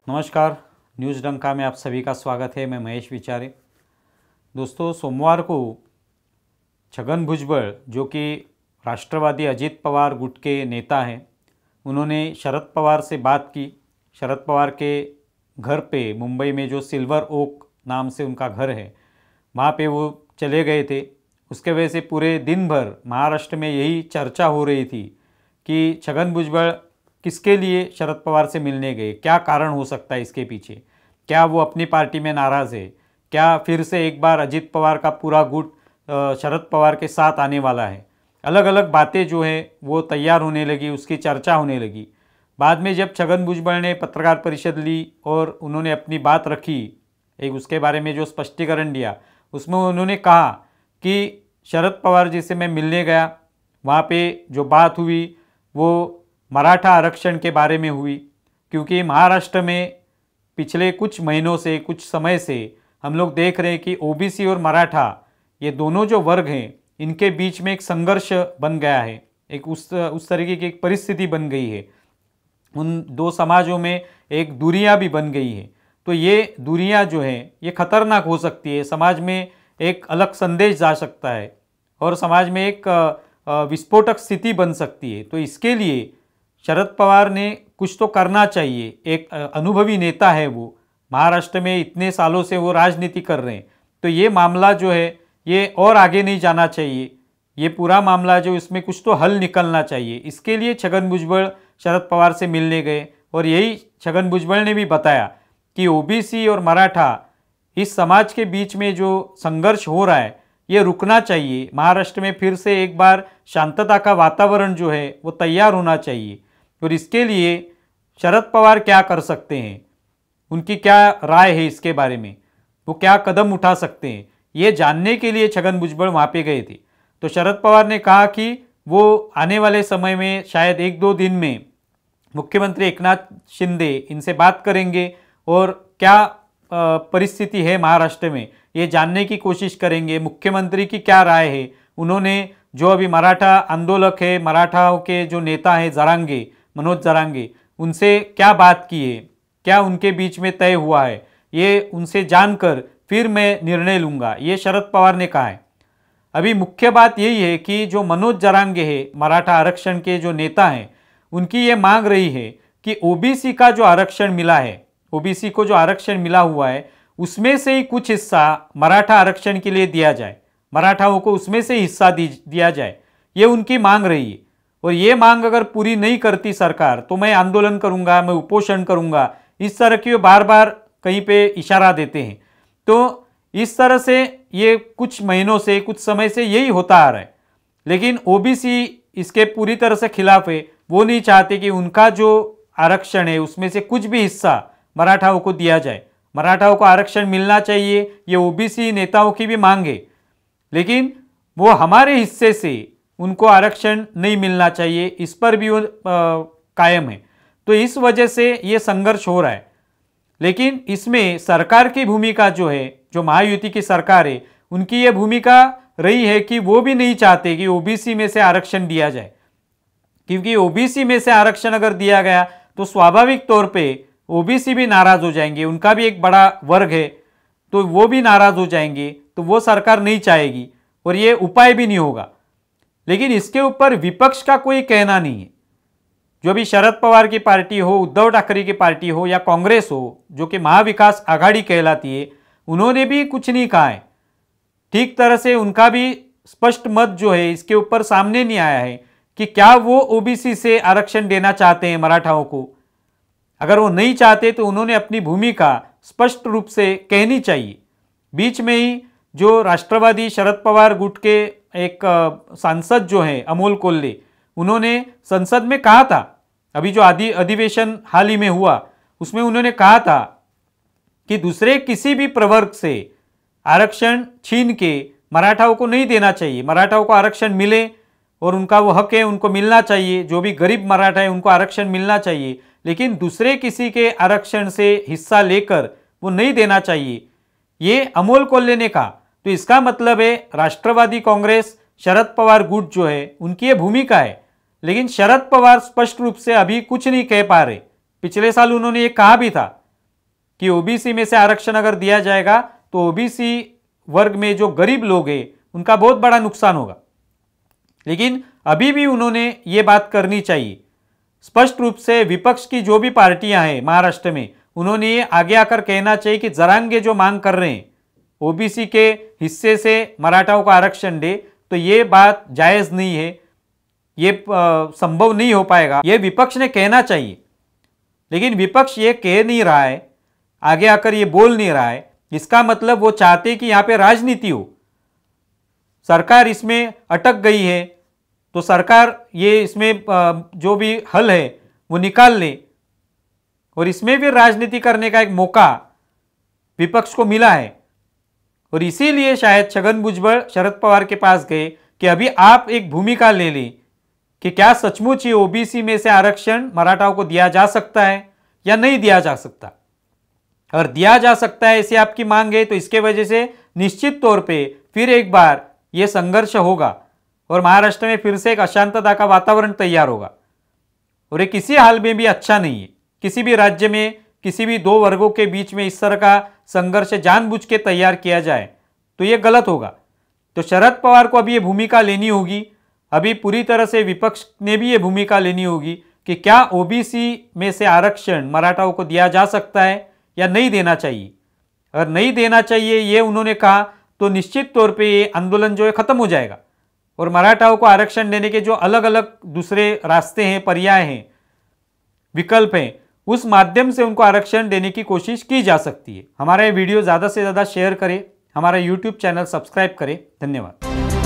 नमस्कार, न्यूज़ डंका में आप सभी का स्वागत है। मैं महेश विचारे। दोस्तों, सोमवार को छगन भुजबल जो कि राष्ट्रवादी अजित पवार गुट के नेता हैं, उन्होंने शरद पवार से बात की। शरद पवार के घर पे मुंबई में जो सिल्वर ओक नाम से उनका घर है, वहाँ पे वो चले गए थे। उसके वजह से पूरे दिन भर महाराष्ट्र में यही चर्चा हो रही थी कि छगन भुजबल किसके लिए शरद पवार से मिलने गए, क्या कारण हो सकता है इसके पीछे। क्या वो अपनी पार्टी में नाराज़ है, क्या फिर से एक बार अजित पवार का पूरा गुट शरद पवार के साथ आने वाला है। अलग अलग बातें जो है वो तैयार होने लगी, उसकी चर्चा होने लगी। बाद में जब छगन भुजबल ने पत्रकार परिषद ली और उन्होंने अपनी बात रखी, एक उसके बारे में जो स्पष्टीकरण दिया, उसमें उन्होंने कहा कि शरद पवार जी से मैं मिलने गया, वहाँ पे जो बात हुई वो मराठा आरक्षण के बारे में हुई। क्योंकि महाराष्ट्र में पिछले कुछ महीनों से, कुछ समय से हम लोग देख रहे हैं कि ओबीसी और मराठा, ये दोनों जो वर्ग हैं, इनके बीच में एक संघर्ष बन गया है। एक उस तरीके की एक परिस्थिति बन गई है। उन दो समाजों में एक दूरियां भी बन गई है। तो ये दूरियां जो हैं ये खतरनाक हो सकती है। समाज में एक अलग संदेश जा सकता है और समाज में एक विस्फोटक स्थिति बन सकती है। तो इसके लिए शरद पवार ने कुछ तो करना चाहिए। एक अनुभवी नेता है वो, महाराष्ट्र में इतने सालों से वो राजनीति कर रहे हैं। तो ये मामला जो है ये और आगे नहीं जाना चाहिए। ये पूरा मामला जो, इसमें कुछ तो हल निकलना चाहिए। इसके लिए छगन भुजबल शरद पवार से मिलने गए और यही छगन भुजबल ने भी बताया कि ओबीसी और मराठा, इस समाज के बीच में जो संघर्ष हो रहा है ये रुकना चाहिए। महाराष्ट्र में फिर से एक बार शांतता का वातावरण जो है वो तैयार होना चाहिए। और इसके लिए शरद पवार क्या कर सकते हैं, उनकी क्या राय है इसके बारे में, वो क्या कदम उठा सकते हैं, ये जानने के लिए छगन भुजबल वहाँ पे गए थे। तो शरद पवार ने कहा कि वो आने वाले समय में शायद 1-2 दिन में मुख्यमंत्री एकनाथ शिंदे इनसे बात करेंगे और क्या परिस्थिति है महाराष्ट्र में ये जानने की कोशिश करेंगे। मुख्यमंत्री की क्या राय है, उन्होंने जो अभी मराठा आंदोलक है, मराठाओं के जो नेता हैं जरांगे, मनोज जरांगे, उनसे क्या बात की है, क्या उनके बीच में तय हुआ है, ये उनसे जानकर फिर मैं निर्णय लूँगा, ये शरद पवार ने कहा है। अभी मुख्य बात यही है कि जो मनोज जरांगे है, मराठा आरक्षण के जो नेता हैं, उनकी ये मांग रही है कि ओबीसी का जो आरक्षण मिला है, ओबीसी को जो आरक्षण मिला हुआ है, उसमें से ही कुछ हिस्सा मराठा आरक्षण के लिए दिया जाए, मराठाओं को उसमें से हिस्सा दिया जाए। ये उनकी मांग रही है। और ये मांग अगर पूरी नहीं करती सरकार तो मैं आंदोलन करूंगा, मैं उपोषण करूंगा, इस तरह की बार बार कहीं पे इशारा देते हैं। तो इस तरह से ये कुछ महीनों से, कुछ समय से यही होता आ रहा है। लेकिन ओबीसी इसके पूरी तरह से खिलाफ है। वो नहीं चाहते कि उनका जो आरक्षण है उसमें से कुछ भी हिस्सा मराठाओं को दिया जाए। मराठाओं को आरक्षण मिलना चाहिए, ये ओबीसी नेताओं की भी मांग है। लेकिन वो हमारे हिस्से से उनको आरक्षण नहीं मिलना चाहिए, इस पर भी वो कायम है। तो इस वजह से ये संघर्ष हो रहा है। लेकिन इसमें सरकार की भूमिका जो है, जो महायुति की सरकार है, उनकी ये भूमिका रही है कि वो भी नहीं चाहते कि ओबीसी में से आरक्षण दिया जाए। क्योंकि ओबीसी में से आरक्षण अगर दिया गया तो स्वाभाविक तौर पे ओबीसी भी नाराज हो जाएंगे, उनका भी एक बड़ा वर्ग है, तो वो भी नाराज हो जाएंगे। तो वो सरकार नहीं चाहेगी और ये उपाय भी नहीं होगा। लेकिन इसके ऊपर विपक्ष का कोई कहना नहीं है। जो भी शरद पवार की पार्टी हो, उद्धव ठाकरे की पार्टी हो या कांग्रेस हो, जो कि महाविकास आघाड़ी कहलाती है, उन्होंने भी कुछ नहीं कहा है। ठीक तरह से उनका भी स्पष्ट मत जो है इसके ऊपर सामने नहीं आया है कि क्या वो ओबीसी से आरक्षण देना चाहते हैं मराठाओं को। अगर वो नहीं चाहते तो उन्होंने अपनी भूमिका स्पष्ट रूप से कहनी चाहिए। बीच में ही जो राष्ट्रवादी शरद पवार गुट के एक सांसद जो हैं अमोल कोल्हे, उन्होंने संसद में कहा था, अभी जो अधिवेशन हाल ही में हुआ उसमें उन्होंने कहा था कि दूसरे किसी भी प्रवर्ग से आरक्षण छीन के मराठाओं को नहीं देना चाहिए। मराठाओं को आरक्षण मिले और उनका वो हक है, उनको मिलना चाहिए। जो भी गरीब मराठा है उनको आरक्षण मिलना चाहिए। लेकिन दूसरे किसी के आरक्षण से हिस्सा लेकर वो नहीं देना चाहिए, ये अमोल कोल्हे ने कहा। तो इसका मतलब है राष्ट्रवादी कांग्रेस, शरद पवार गुट जो है उनकी ये भूमिका है। लेकिन शरद पवार स्पष्ट रूप से अभी कुछ नहीं कह पा रहे। पिछले साल उन्होंने ये कहा भी था कि ओबीसी में से आरक्षण अगर दिया जाएगा तो ओबीसी वर्ग में जो गरीब लोग हैं उनका बहुत बड़ा नुकसान होगा। लेकिन अभी भी उन्होंने ये बात करनी चाहिए, स्पष्ट रूप से विपक्ष की जो भी पार्टियां हैं महाराष्ट्र में, उन्होंने ये आगे आकर कहना चाहिए कि जरांगे जो मांग कर रहे हैं ओबीसी के हिस्से से मराठाओं को आरक्षण दे, तो ये बात जायज़ नहीं है, ये संभव नहीं हो पाएगा, ये विपक्ष ने कहना चाहिए। लेकिन विपक्ष ये कह नहीं रहा है, आगे आकर ये बोल नहीं रहा है। इसका मतलब वो चाहते कि यहाँ पे राजनीति हो, सरकार इसमें अटक गई है तो सरकार ये इसमें जो भी हल है वो निकाल ले, और इसमें भी राजनीति करने का एक मौका विपक्ष को मिला है। और इसीलिए शायद छगन भुजबल शरद पवार के पास गए कि अभी आप एक भूमिका ले लें कि क्या सचमुच ये ओबीसी में से आरक्षण मराठाओं को दिया जा सकता है या नहीं दिया जा सकता। अगर दिया जा सकता है ऐसी आपकी मांग है तो इसके वजह से निश्चित तौर पे फिर एक बार ये संघर्ष होगा और महाराष्ट्र में फिर से एक अशांतता का वातावरण तैयार होगा, और ये किसी हाल में भी अच्छा नहीं है। किसी भी राज्य में किसी भी दो वर्गों के बीच में इस तरह का संघर्ष जानबूझ के तैयार किया जाए तो ये गलत होगा। तो शरद पवार को अभी ये भूमिका लेनी होगी, अभी पूरी तरह से विपक्ष ने भी ये भूमिका लेनी होगी कि क्या ओबीसी में से आरक्षण मराठाओं को दिया जा सकता है या नहीं देना चाहिए। अगर नहीं देना चाहिए ये उन्होंने कहा तो निश्चित तौर पे ये आंदोलन जो है खत्म हो जाएगा, और मराठाओं को आरक्षण देने के जो अलग अलग दूसरे रास्ते हैं, पर्याय हैं, विकल्प हैं, उस माध्यम से उनको आरक्षण देने की कोशिश की जा सकती है। हमारा ये वीडियो ज़्यादा से ज़्यादा शेयर करें, हमारा यूट्यूब चैनल सब्सक्राइब करें। धन्यवाद।